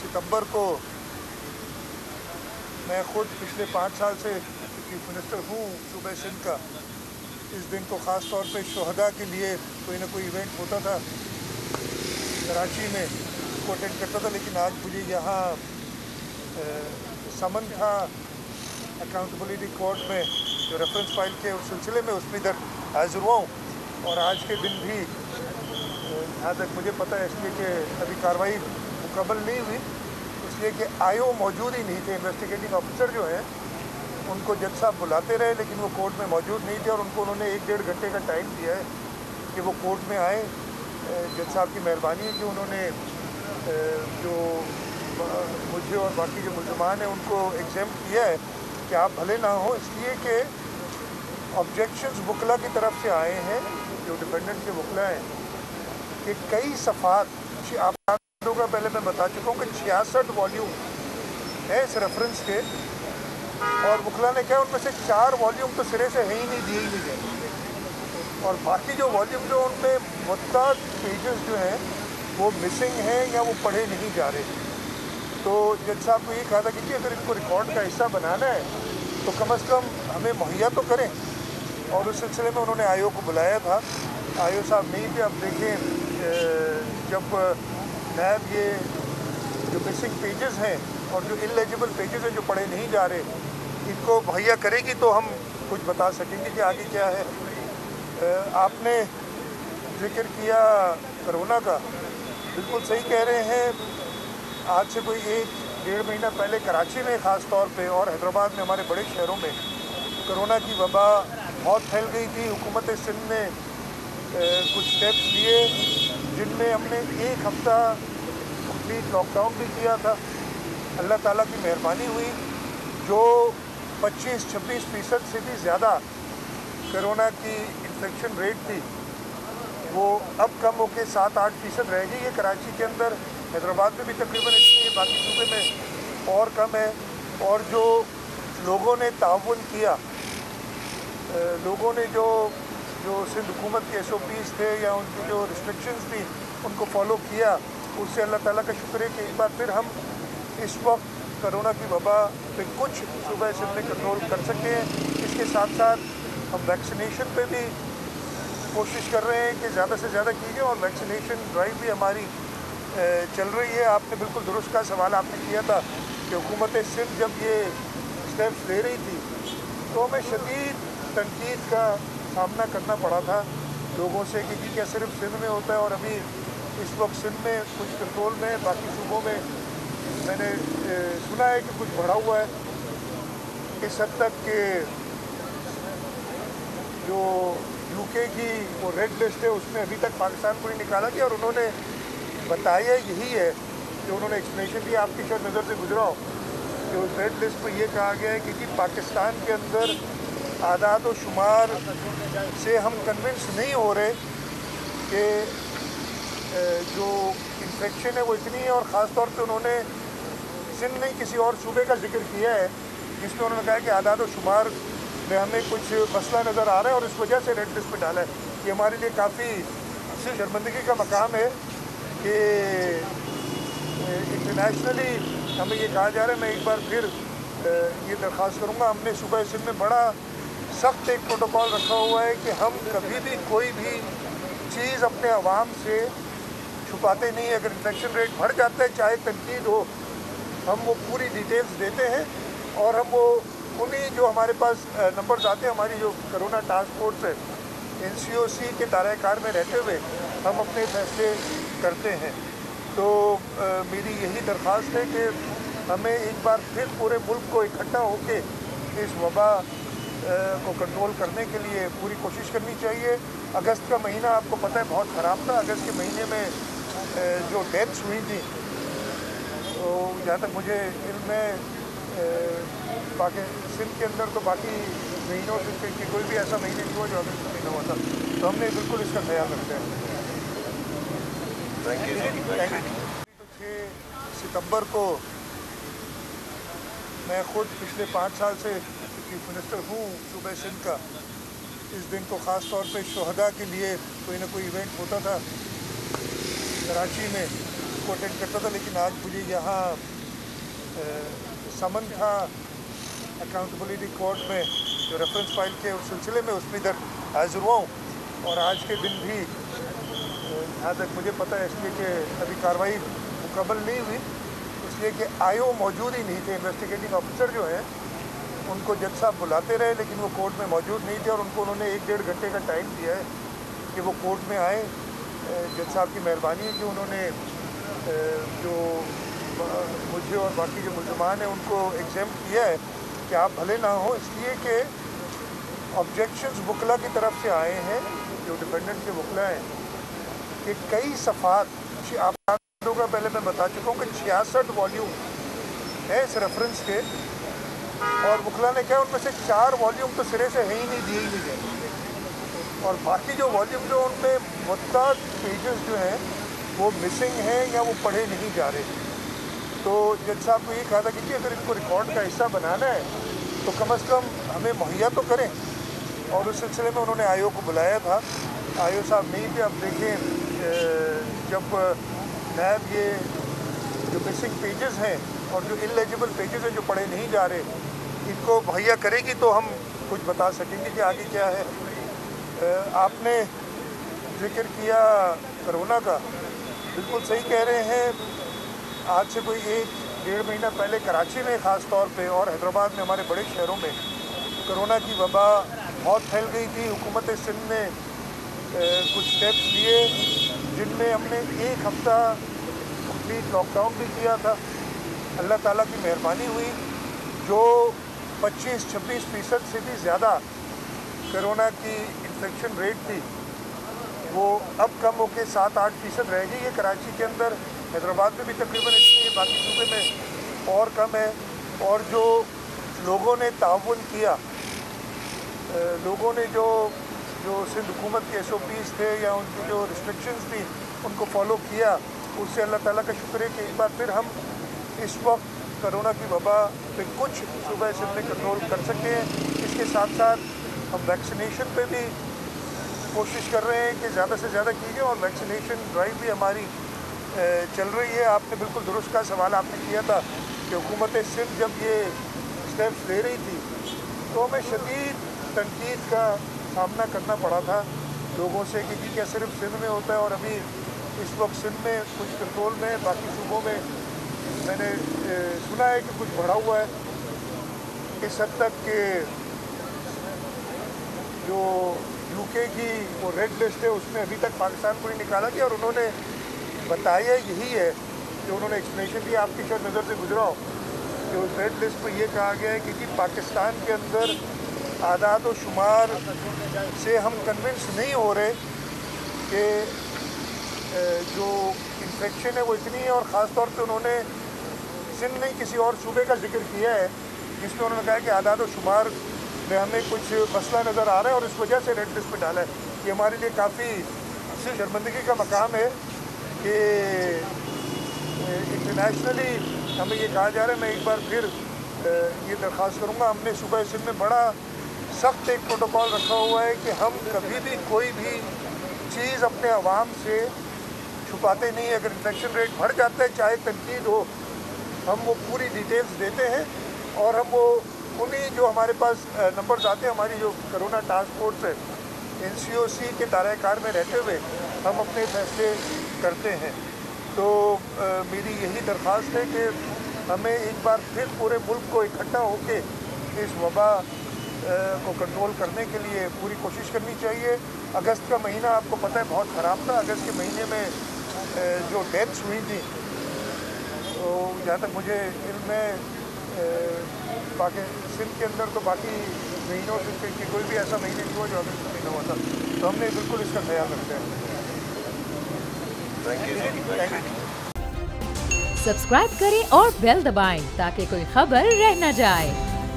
सितंबर को मैं खुद पिछले 5 साल से चीफ मिनिस्टर हूँ सूबे सिंध का। इस दिन को ख़ास तौर पे शोहदा के लिए कोई ना कोई इवेंट होता था कराची में, उसको अटेंड करता था। लेकिन आज मुझे यहाँ समन था अकाउंटेबिलिटी कोर्ट में जो रेफरेंस फाइल के उस सिलसिले में, उसमें इधर हाजिर हुआ हूँ। और आज के दिन भी जहाँ तक मुझे पता है, इसलिए कि अभी कार्रवाई मुकम्मल नहीं हुई, इसलिए कि आईओ मौजूद ही नहीं थे। इन्वेस्टिगेटिंग ऑफिसर जो हैं उनको जज साहब बुलाते रहे, लेकिन वो कोर्ट में मौजूद नहीं थे और उनको उन्होंने 1-1.5 घंटे का टाइम दिया है कि वो कोर्ट में आए। जज साहब की मेहरबानी है कि उन्होंने जो मुझे और बाकी जो मुल्ज़मान हैं उनको एग्जाम किया है कि आप भले ना हो, इसलिए कि ऑब्जेक्शंस वकला की तरफ से आए हैं, जो डिफेंडेंट के वकला हैं, कि कई सफ़ात आप का पहले मैं बता चुका हूँ कि 66 वॉल्यूम है इस रेफरेंस के, और वकला ने कहा उनमें से 4 वॉल्यूम तो सिरे से है ही नहीं, दिए ही नहीं गए, और बाकी जो वॉल्यूम जो उनमें मुतअद्दिद पेजेस जो हैं वो मिसिंग हैं या वो पढ़े नहीं जा रहे। तो जज साहब को ये कहा था कि अगर इनको रिकॉर्ड का हिस्सा बनाना है तो कम अज़ कम हमें मुहैया तो करें, और उस सिलसिले में उन्होंने आईओ को बुलाया था। आईओ साहब नहीं थे। अब देखें, जब नैब ये जो मिसिंग पेजेस हैं और जो इलेजिबल पेजेस हैं जो पढ़े नहीं जा रहे, इनको मुहैया करेगी तो हम कुछ बता सकेंगे कि आगे क्या है। आपने जिक्र किया कोरोना का, बिल्कुल सही कह रहे हैं। आज से कोई 1-1.5 महीना पहले कराची में ख़ास तौर पे और हैदराबाद में, हमारे बड़े शहरों में कोरोना की वबा बहुत फैल गई थी। हुकूमत सिंध ने कुछ स्टेप्स लिए जिनमें हमने 1 हफ़्ता कंप्लीट लॉकडाउन भी किया था। अल्लाह ताला की मेहरबानी हुई, जो 25-26% से भी ज़्यादा कोरोना की इन्फेक्शन रेट थी वो अब कम होकर 7-8% रह गई है कराची के अंदर। हैदराबाद में भी तकरीबन इतनी है, बाकी सूबे में और कम है। और जो लोगों ने ताउन किया, लोगों ने जो सिंध हुकूमत के SOPs थे या उनकी जो रिस्ट्रिक्शंस थी उनको फॉलो किया, उससे अल्लाह ताला का शुक्र है कि एक बार फिर हम इस वक्त कोरोना की वबा पे कुछ सूबे सिंध में कंट्रोल कर सके हैं। इसके साथ साथ हम वैक्सीनेशन पे भी कोशिश कर रहे हैं कि ज़्यादा से ज़्यादा कीजिए, और वैक्सीनेशन ड्राइव भी हमारी चल रही है। आपने बिल्कुल दुरुस्त का सवाल आपने किया था कि हुकूमत सिंध जब ये स्टेप्स ले रही थी तो हमें शदीद तनकीद का सामना करना पड़ा था लोगों से कि क्या सिर्फ सिंध में होता है। और अभी इस वक्त सिंध में कुछ कंट्रोल में, बाकी सूबों में मैंने सुना है कि कुछ बढ़ा हुआ है। इस हद तक कि जो UK की वो रेड लिस्ट है उसमें अभी तक पाकिस्तान को नहीं निकाला गया, और उन्होंने बताया यही है कि उन्होंने एक्सप्लेनेशन दी, आपकी शायद नज़र से गुजरा हो, कि उस रेड लिस्ट में ये कहा गया है कि पाकिस्तान के अंदर आदाद व शुमार से हम कन्विंस नहीं हो रहे कि जो इन्फेक्शन है वो इतनी है। और ख़ास तौर पे उन्होंने सिंध नहीं किसी और सूबे का जिक्र किया है जिसमें उन्होंने कहा कि आदाद व शुमार में हमें कुछ मसला नज़र आ रहा है और इस वजह से रेड लिस्ट पर डाला है। ये हमारे लिए काफ़ी शर्मिंदगी का मकाम है कि इंटरनेशनली हमें ये कहा जा रहा है। मैं एक बार फिर ये दरख्वास्त करूँगा, हमने सूबा सिंध में बड़ा सख्त एक प्रोटोकॉल रखा हुआ है कि हम कभी भी कोई भी चीज़ अपने आवाम से छुपाते नहीं। अगर इन्फेक्शन रेट बढ़ जाता है, चाहे तनकीद हो, हम वो पूरी डिटेल्स देते हैं, और हम वो उन्हीं जो हमारे पास नंबर्स आते हैं, हमारी जो कोरोना टास्क फोर्स है NCOC के दायरे-कार में रहते हुए हम अपने फैसले करते हैं। तो मेरी यही दरख्वास्त है कि हमें एक बार फिर पूरे मुल्क को इकट्ठा होकर इस वबा को कंट्रोल करने के लिए पूरी कोशिश करनी चाहिए। अगस्त का महीना आपको पता है बहुत ख़राब था। अगस्त के महीने में जो डेथ्स हुई थी, तो जहाँ तक मुझे इल्म है बाकी सिंध के अंदर तो बाकी महीनों से कि कोई भी ऐसा महीने नहीं हुआ जो अगस्त का महीना हुआ था। तो हमने बिल्कुल इसका ख्याल रखा है। Thank you. 6 सितंबर को मैं खुद पिछले 5 साल से चीफ मिनिस्टर हूँ सूबे सिंध का। इस दिन को ख़ास तौर पे शोहदा के लिए कोई ना कोई इवेंट होता था कराची में, को अटेंड करता था, लेकिन आज मुझे यहाँ समन था अकाउंटेबिलिटी कोर्ट में जो रेफरेंस फाइल के उस सिलसिले में, उसमें इधर हाजिर हुआ हूँ। और आज के दिन भी जहाँ तक मुझे पता है इसलिए कि अभी कार्रवाई मुकम्मल नहीं हुई, इसलिए कि आईओ मौजूद ही नहीं थे। इन्वेस्टिगेटिंग ऑफिसर जो हैं उनको जज साहब बुलाते रहे, लेकिन वो कोर्ट में मौजूद नहीं थे और उनको उन्होंने 1-1.5 घंटे का टाइम दिया है कि वो कोर्ट में आए। जज साहब की मेहरबानी है कि उन्होंने जो मुझे और बाकी जो मुल्ज़मान हैं उनको एग्जाम किया है कि आप भले ना हो, इसलिए कि ऑब्जेक्शंस वकला की तरफ से आए हैं, जो डिफेंडेंट के वकला हैं, कि कई सफ़ात आपको का पहले मैं बता चुका हूँ कि 66 वॉल्यूम है इस रेफरेंस के, और वकला ने कहा उनमें से 4 वॉल्यूम तो सिरे से है ही नहीं, दिए ही नहीं गए, और बाकी जो वॉल्यूम जो उनमें मुत्ताद पेजेस जो हैं वो मिसिंग हैं या वो पढ़े नहीं जा रहे। तो जज साहब को ये कहा था कि अगर इनको रिकॉर्ड का हिस्सा बनाना है तो कम से कम हमें मुहैया तो करें, और उस सिलसिले में उन्होंने आईओ को बुलाया था। आईओ साहब नहीं थे। अब देखें, जब नैब ये जो मिसिंग पेजेस हैं और जो इलेजिबल पेजेस हैं जो पढ़े नहीं जा रहे, इनको मुहैया करेगी तो हम कुछ बता सकेंगे कि आगे क्या है। आपने जिक्र किया कोरोना का, बिल्कुल सही कह रहे हैं। आज से कोई 1-1.5 महीना पहले कराची में ख़ास तौर पे और हैदराबाद में, हमारे बड़े शहरों में कोरोना की वबा बहुत फैल गई थी। हुकूमत सिंध ने कुछ स्टेप्स लिए जिनमें हमने 1 हफ़्ता कंप्लीट लॉकडाउन भी किया था। अल्लाह ताला की मेहरबानी हुई, जो 25-26% से भी ज़्यादा कोरोना की इन्फेक्शन रेट थी वो अब कम होकर 7-8% रह गई है कराची के अंदर। हैदराबाद में भी तकरीबन इतनी है, बाकी सूबे में और कम है। और जो लोगों ने ताउन किया, लोगों ने जो सिंध हुकूमत के SOPs थे या उनकी जो रिस्ट्रिक्शंस थी उनको फॉलो किया, उससे अल्लाह ताला का शुक्र है कि एक बार फिर हम इस वक्त कोरोना की वबा पे कुछ सूबा सिंध में कंट्रोल कर सकते हैं। इसके साथ साथ हम वैक्सीनेशन पे भी कोशिश कर रहे हैं कि ज़्यादा से ज़्यादा कीजिए, और वैक्सीनेशन ड्राइव भी हमारी चल रही है। आपने बिल्कुल दुरुस्त का सवाल आपने किया था कि हुकूमत सिंध जब ये स्टेप्स ले रही थी तो हमें शदीद तनकीद का सामना करना पड़ा था लोगों से कि क्या सिर्फ सिंध में होता है, और अभी इस वक्त सिंध में कुछ कंट्रोल में, बाकी सूबों में मैंने सुना है कि कुछ बढ़ा हुआ है। इस हद तक कि जो UK की वो रेड लिस्ट है उसमें अभी तक पाकिस्तान को नहीं निकाला गया, और उन्होंने बताया यही है कि उन्होंने एक्सप्लेनेशन दी, आपकी शायद नज़र से गुजरा हो, कि उस रेड लिस्ट में ये कहा गया है कि पाकिस्तान के अंदर आदाद व शुमार से हम कन्विंस नहीं हो रहे कि जो इन्फेक्शन है वो इतनी है। और ख़ास तौर पे उन्होंने सिंध नहीं किसी और सूबे का जिक्र किया है जिसमें उन्होंने कहा कि आदाद व शुमार में हमें कुछ मसला नज़र आ रहा है और इस वजह से रेड लिस्ट में डाला है। ये हमारे लिए काफ़ी शर्मिंदगी का मकाम है कि इंटरनेशनली हमें ये कहा जा रहा है। मैं एक बार फिर ये दरख्वास्त करूँगा, हमने सूबा सिंध में बड़ा सख्त एक प्रोटोकॉल रखा हुआ है कि हम कभी भी कोई भी चीज़ अपने आवाम से छुपाते नहीं। अगर इन्फेक्शन रेट बढ़ जाता है, चाहे तनकीद हो, हम वो पूरी डिटेल्स देते हैं, और हम वो उन्हीं जो हमारे पास नंबर्स आते हैं, हमारी जो कोरोना टास्क फोर्स है NCOC के दायरे-कार में रहते हुए हम अपने फैसले करते हैं। तो मेरी यही दरख्वास्त है कि हमें एक बार फिर पूरे मुल्क को इकट्ठा होकर इस वबा को कंट्रोल करने के लिए पूरी कोशिश करनी चाहिए। अगस्त का महीना आपको पता है बहुत ख़राब था। अगस्त के महीने में जो डेथ्स हुई थी, तो जहाँ तक मुझे इल्म है बाकी सिंध के अंदर तो बाकी महीनों से कि कोई भी ऐसा महीने नहीं हुआ जो अगस्त का महीना हुआ था, तो हमने बिल्कुल इसका ख्याल रखा है। Thank you. सब्सक्राइब करें और बेल दबाएं ताकि कोई खबर रह न जाए।